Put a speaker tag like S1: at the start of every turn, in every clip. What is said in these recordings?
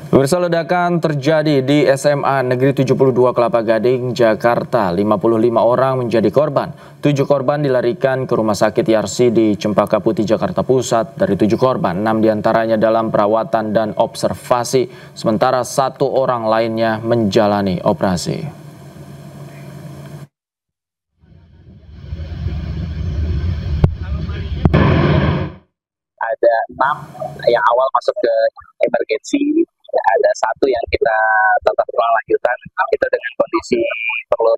S1: Pemirsa, ledakan terjadi di SMA Negeri 72 Kelapa Gading, Jakarta. 55 orang menjadi korban. 7 korban dilarikan ke Rumah Sakit Yarsi di Cempaka Putih, Jakarta Pusat. Dari 7 korban, 6 diantaranya dalam perawatan dan observasi, sementara 1 orang lainnya menjalani operasi.
S2: Ada 6 yang awal masuk ke emergency, ada 1 yang kita tetap lanjutan itu dengan kondisi perlu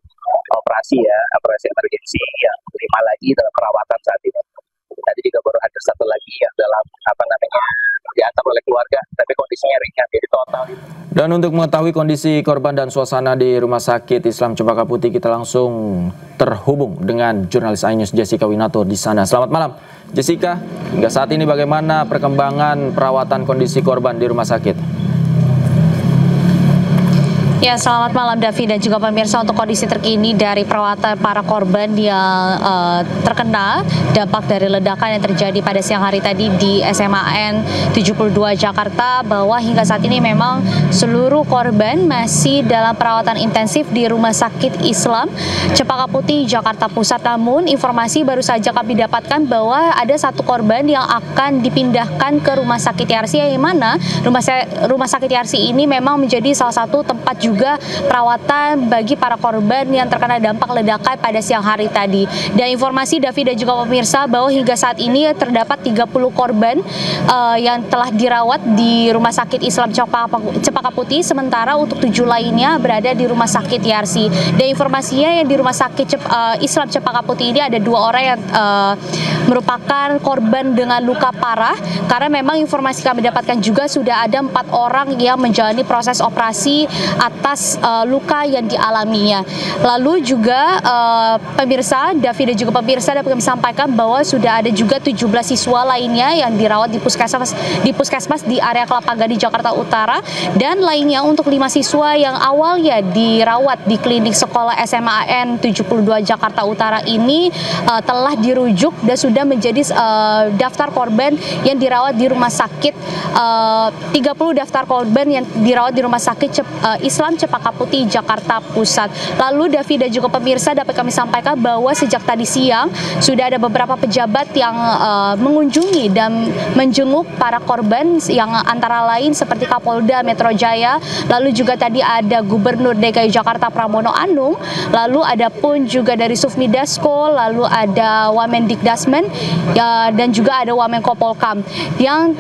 S2: operasi operasi emergency, yang 5 lagi dalam perawatan saat ini. Tadi juga baru ada 1 lagi yang dalam diantar oleh keluarga, tapi kondisinya ringan, jadi total.
S1: Dan untuk mengetahui kondisi korban dan suasana di Rumah Sakit Islam Cempaka Putih, kita langsung terhubung dengan jurnalis iNews Jessica Winato di sana. Selamat malam, Jessica. Hingga saat ini bagaimana perkembangan perawatan kondisi korban di rumah sakit?
S3: Ya, selamat malam Davi dan juga pemirsa. Untuk kondisi terkini dari perawatan para korban yang terkena dampak dari ledakan yang terjadi pada siang hari tadi di SMAN 72 Jakarta, bahwa hingga saat ini memang seluruh korban masih dalam perawatan intensif di Rumah Sakit Islam Cempaka Putih, Jakarta Pusat. Namun informasi baru saja kami dapatkan bahwa ada 1 korban yang akan dipindahkan ke Rumah Sakit Yarsi, yang mana Rumah Sakit Yarsi ini memang menjadi salah satu tempat juga perawatan bagi para korban yang terkena dampak ledakan pada siang hari tadi. Dan informasi Davi dan juga pemirsa bahwa hingga saat ini terdapat 30 korban yang telah dirawat di Rumah Sakit Islam Cempaka Putih, sementara untuk 7 lainnya berada di Rumah Sakit Yarsi. Dan informasinya yang di Rumah Sakit Islam Cempaka Putih ini ada 2 orang yang merupakan korban dengan luka parah, karena memang informasi kami dapatkan juga sudah ada 4 orang yang menjalani proses operasi atas luka yang dialaminya. Lalu juga pemirsa, Davi dan juga pemirsa, dapat kami sampaikan bahwa sudah ada juga 17 siswa lainnya yang dirawat di puskesmas di area Kelapa Gading, Jakarta Utara, dan lainnya untuk 5 siswa yang awalnya dirawat di klinik sekolah SMAN 72 Jakarta Utara ini telah dirujuk dan sudah menjadi daftar korban yang dirawat di rumah sakit. 30 daftar korban yang dirawat di Rumah Sakit Islam Cempaka Putih, Jakarta Pusat. Lalu Davi dan juga pemirsa, dapat kami sampaikan bahwa sejak tadi siang sudah ada beberapa pejabat yang mengunjungi dan menjenguk para korban, yang antara lain seperti Kapolda Metro Jaya, lalu juga tadi ada Gubernur DKI Jakarta Pramono Anung, lalu ada pun juga dari Sufmi Dasko, lalu ada Wamendikdasmen, dan juga ada Wamenkopolkam, yang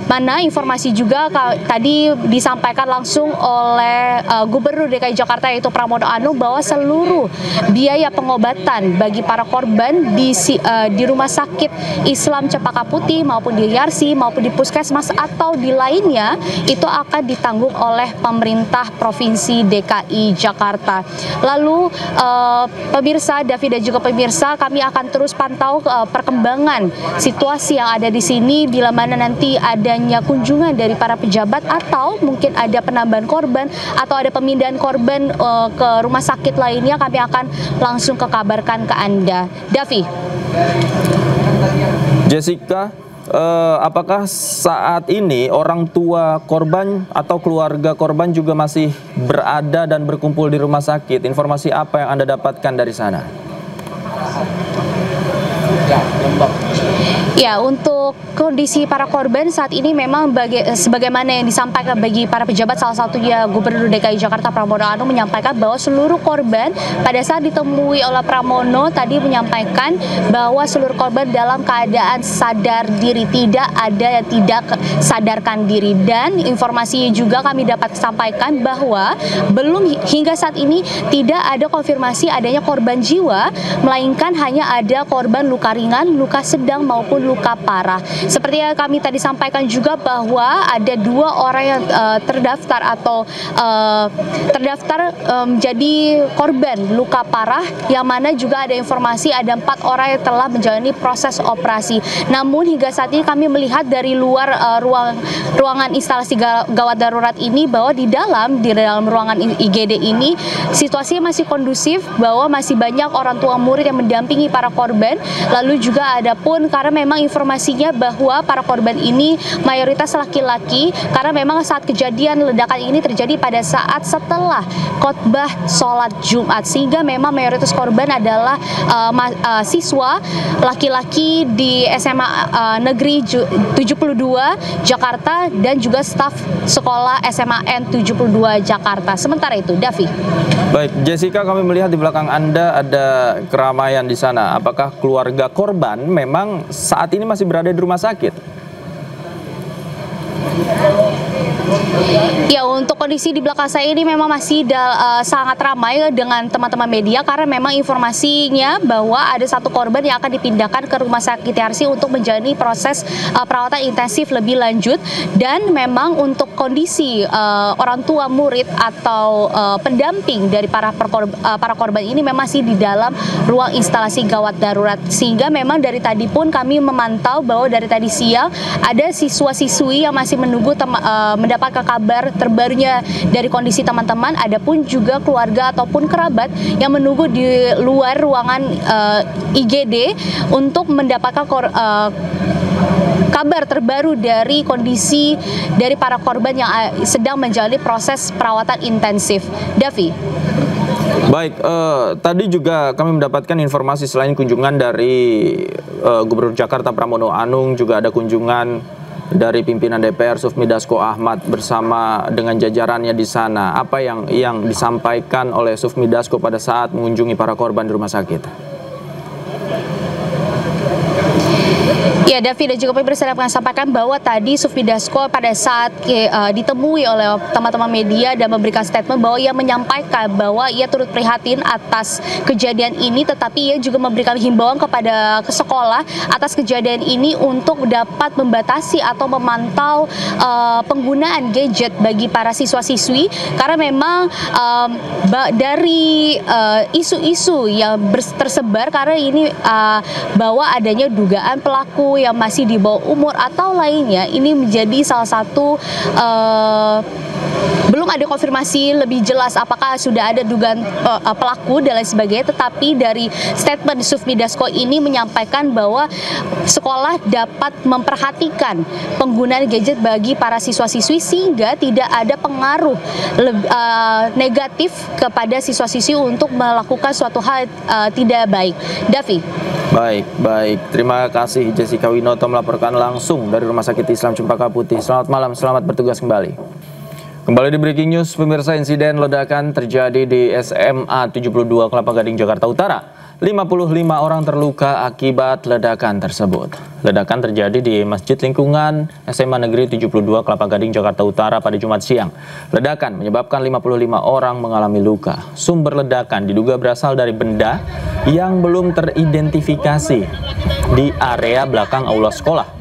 S3: mana informasi juga tadi disampaikan langsung oleh Gubernur DKI Jakarta yaitu Pramono Anung, bahwa seluruh biaya pengobatan bagi para korban di Rumah Sakit Islam Cempaka Putih maupun di Yarsi maupun di puskesmas atau di lainnya itu akan ditanggung oleh pemerintah Provinsi DKI Jakarta. Lalu pemirsa, Davi dan juga pemirsa, kami akan terus pantau perkembangan situasi yang ada di sini, bila mana nanti adanya kunjungan dari para pejabat atau mungkin ada penambahan korban atau ada pemindahan korban ke rumah sakit lainnya, kami akan langsung kabarkan ke Anda. Davi.
S1: Jessica, apakah saat ini orang tua korban atau keluarga korban juga masih berada dan berkumpul di rumah sakit? Informasi apa yang Anda dapatkan dari sana?
S3: Ya, untuk kondisi para korban saat ini memang sebagaimana yang disampaikan bagi para pejabat, salah satunya Gubernur DKI Jakarta Pramono Anung menyampaikan bahwa seluruh korban pada saat ditemui oleh Pramono tadi menyampaikan bahwa seluruh korban dalam keadaan sadar diri, tidak ada yang tidak sadarkan diri. Dan informasi juga kami dapat sampaikan bahwa belum hingga saat ini tidak ada konfirmasi adanya korban jiwa, melainkan hanya ada korban luka ringan, luka sedang maupun luka parah. Seperti yang kami tadi sampaikan juga bahwa ada 2 orang yang terdaftar atau menjadi korban luka parah, yang mana juga ada informasi ada 4 orang yang telah menjalani proses operasi. Namun hingga saat ini kami melihat dari luar ruangan instalasi gawat darurat ini bahwa di dalam ruangan IGD ini situasinya masih kondusif, bahwa masih banyak orang tua murid yang mendampingi para korban. Lalu juga ada pun karena memang memang informasinya bahwa para korban ini mayoritas laki-laki karena memang saat kejadian ledakan ini terjadi pada saat setelah khotbah sholat Jumat, sehingga memang mayoritas korban adalah siswa laki-laki di SMA Negeri 72 Jakarta dan juga staf sekolah SMAN 72 Jakarta. Sementara itu, Davi.
S1: Baik, Jessica, kami melihat di belakang Anda ada keramaian di sana. Apakah keluarga korban memang saat ini masih berada di rumah sakit?
S3: Ya, untuk kondisi di belakang saya ini memang masih sangat ramai dengan teman-teman media karena memang informasinya bahwa ada satu korban yang akan dipindahkan ke rumah sakit Yarsi untuk menjalani proses perawatan intensif lebih lanjut, dan memang untuk kondisi orang tua murid atau pendamping dari para korban ini memang masih di dalam ruang instalasi gawat darurat, sehingga memang dari tadi pun kami memantau bahwa dari tadi siang ada siswa-siswi yang masih menunggu mendapatkan kabar terbarunya dari kondisi teman-teman. Adapun juga keluarga ataupun kerabat yang menunggu di luar ruangan IGD untuk mendapatkan kabar terbaru dari kondisi dari para korban yang sedang menjalani proses perawatan intensif. Davi.
S1: Baik, tadi juga kami mendapatkan informasi selain kunjungan dari Gubernur Jakarta Pramono Anung, juga ada kunjungan dari pimpinan DPR Sufmi Dasko Ahmad bersama dengan jajarannya di sana. Apa yang disampaikan oleh Sufmi Dasko pada saat mengunjungi para korban di rumah sakit?
S3: Ya, Davi dan juga pemirsa dapat sampaikan bahwa tadi Sufmi Dasko pada saat ditemui oleh teman-teman media dan memberikan statement bahwa ia menyampaikan bahwa ia turut prihatin atas kejadian ini, tetapi ia juga memberikan himbauan kepada sekolah atas kejadian ini untuk dapat membatasi atau memantau penggunaan gadget bagi para siswa-siswi, karena memang dari isu-isu yang tersebar karena ini bahwa adanya dugaan pelaku yang masih di bawah umur atau lainnya, ini menjadi salah satu belum ada konfirmasi lebih jelas apakah sudah ada dugaan pelaku dan lain sebagainya, tetapi dari statement Sufmi Dasko ini menyampaikan bahwa sekolah dapat memperhatikan penggunaan gadget bagi para siswa-siswi sehingga tidak ada pengaruh negatif kepada siswa-siswi untuk melakukan suatu hal tidak baik. Davi.
S1: Baik. Terima kasih Jessica Winoto melaporkan langsung dari Rumah Sakit Islam Cempaka Putih. Selamat malam, selamat bertugas kembali. Kembali di Breaking News, pemirsa, insiden ledakan terjadi di SMA 72 Kelapa Gading, Jakarta Utara. 55 orang terluka akibat ledakan tersebut. Ledakan terjadi di Masjid Lingkungan SMA Negeri 72 Kelapa Gading, Jakarta Utara pada Jumat siang. Ledakan menyebabkan 55 orang mengalami luka. Sumber ledakan diduga berasal dari benda yang belum teridentifikasi di area belakang aula sekolah.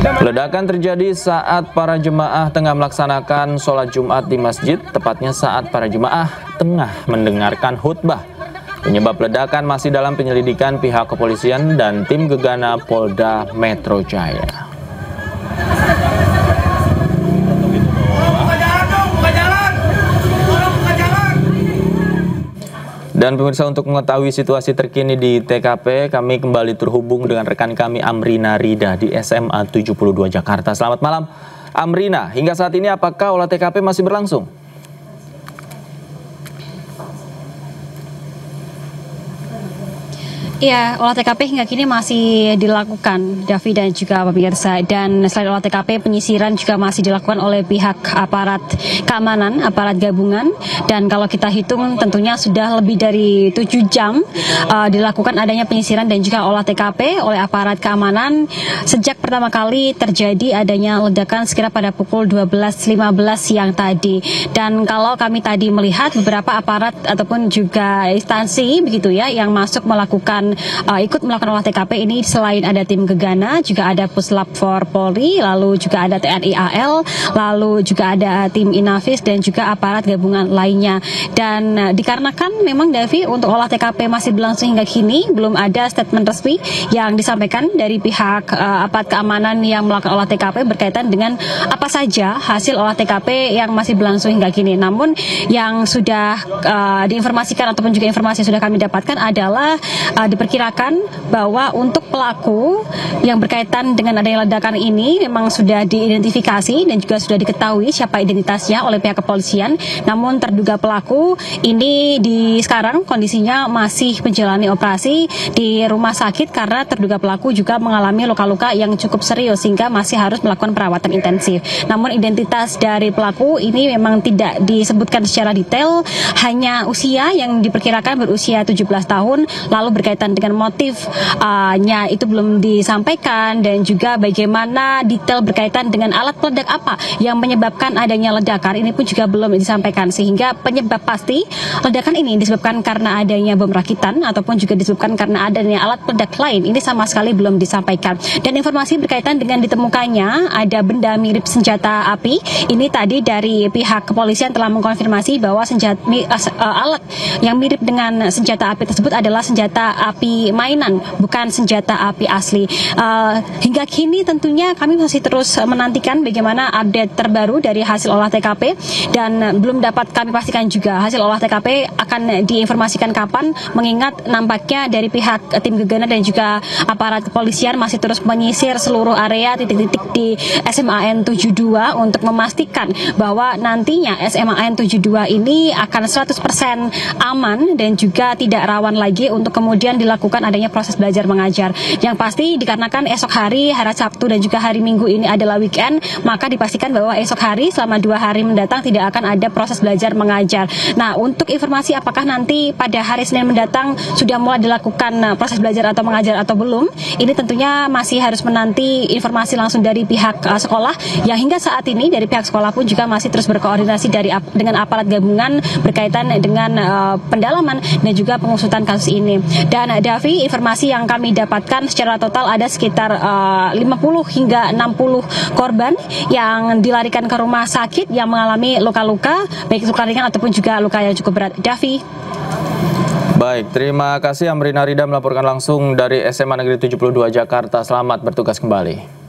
S1: Ledakan terjadi saat para jemaah tengah melaksanakan sholat Jumat di masjid, tepatnya saat para jemaah tengah mendengarkan khutbah. Penyebab ledakan masih dalam penyelidikan pihak kepolisian dan tim Gegana Polda Metro Jaya. Dan pemirsa, untuk mengetahui situasi terkini di TKP, kami kembali terhubung dengan rekan kami Amrina Rida di SMA 72 Jakarta. Selamat malam Amrina, hingga saat ini apakah olah TKP masih berlangsung?
S4: Iya, olah TKP hingga kini masih dilakukan, Davi dan juga pemirsa. Dan selain olah TKP, penyisiran juga masih dilakukan oleh pihak aparat keamanan, aparat gabungan. Dan kalau kita hitung tentunya sudah lebih dari 7 jam dilakukan adanya penyisiran dan juga olah TKP oleh aparat keamanan sejak pertama kali terjadi adanya ledakan sekira pada pukul 12.15 siang tadi. Dan kalau kami tadi melihat beberapa aparat ataupun juga instansi begitu ya yang masuk melakukan ikut melakukan olah TKP ini, selain ada tim Gegana, juga ada Puslap 4 Polri, lalu juga ada TNI AL, lalu juga ada tim Inavis dan juga aparat gabungan lainnya. Dan dikarenakan memang Davi untuk olah TKP masih berlangsung hingga kini, belum ada statement resmi yang disampaikan dari pihak aparat keamanan yang melakukan olah TKP berkaitan dengan apa saja hasil olah TKP yang masih berlangsung hingga kini. Namun yang sudah diinformasikan ataupun juga informasi yang sudah kami dapatkan adalah diperkirakan bahwa untuk pelaku yang berkaitan dengan adanya ledakan ini memang sudah diidentifikasi dan juga sudah diketahui siapa identitasnya oleh pihak kepolisian. Namun terduga pelaku ini sekarang kondisinya masih menjalani operasi di rumah sakit karena terduga pelaku juga mengalami luka-luka yang cukup serius sehingga masih harus melakukan perawatan intensif. Namun identitas dari pelaku ini memang tidak disebutkan secara detail, hanya usia yang diperkirakan berusia 17 tahun, lalu berkaitan dengan motifnya itu belum disampaikan, dan juga bagaimana detail berkaitan dengan alat peledak apa yang menyebabkan adanya ledakan ini pun juga belum disampaikan, sehingga penyebab pasti ledakan ini disebabkan karena adanya bom rakitan ataupun juga disebabkan karena adanya alat peledak lain ini sama sekali belum disampaikan. Dan informasi berkaitan dengan ditemukannya ada benda mirip senjata api ini tadi dari pihak kepolisian telah mengkonfirmasi bahwa alat yang mirip dengan senjata api tersebut adalah senjata api mainan, bukan senjata api asli. Hingga kini tentunya kami masih terus menantikan bagaimana update terbaru dari hasil olah TKP, dan belum dapat kami pastikan juga hasil olah TKP akan diinformasikan kapan, mengingat nampaknya dari pihak tim gegana dan juga aparat kepolisian masih terus menyisir seluruh area titik-titik di SMAN 72 untuk memastikan bahwa nantinya SMAN 72 ini akan 100% aman dan juga tidak rawan lagi untuk kemudian dilakukan adanya proses belajar mengajar. Yang pasti dikarenakan esok hari Sabtu dan juga hari Minggu ini adalah weekend, maka dipastikan bahwa esok hari selama 2 hari mendatang tidak akan ada proses belajar mengajar. Nah, untuk informasi apakah nanti pada hari Senin mendatang sudah mulai dilakukan proses belajar atau mengajar atau belum, ini tentunya masih harus menanti informasi langsung dari pihak sekolah, yang hingga saat ini dari pihak sekolah pun juga masih terus berkoordinasi dengan aparat gabungan berkaitan dengan pendalaman dan juga pengusutan kasus ini. Dan Davi, informasi yang kami dapatkan secara total ada sekitar 50 hingga 60 korban yang dilarikan ke rumah sakit yang mengalami luka-luka, baik luka ringan ataupun juga luka yang cukup berat. Davi.
S1: Baik, terima kasih Amrina Rida melaporkan langsung dari SMA Negeri 72 Jakarta. Selamat bertugas kembali.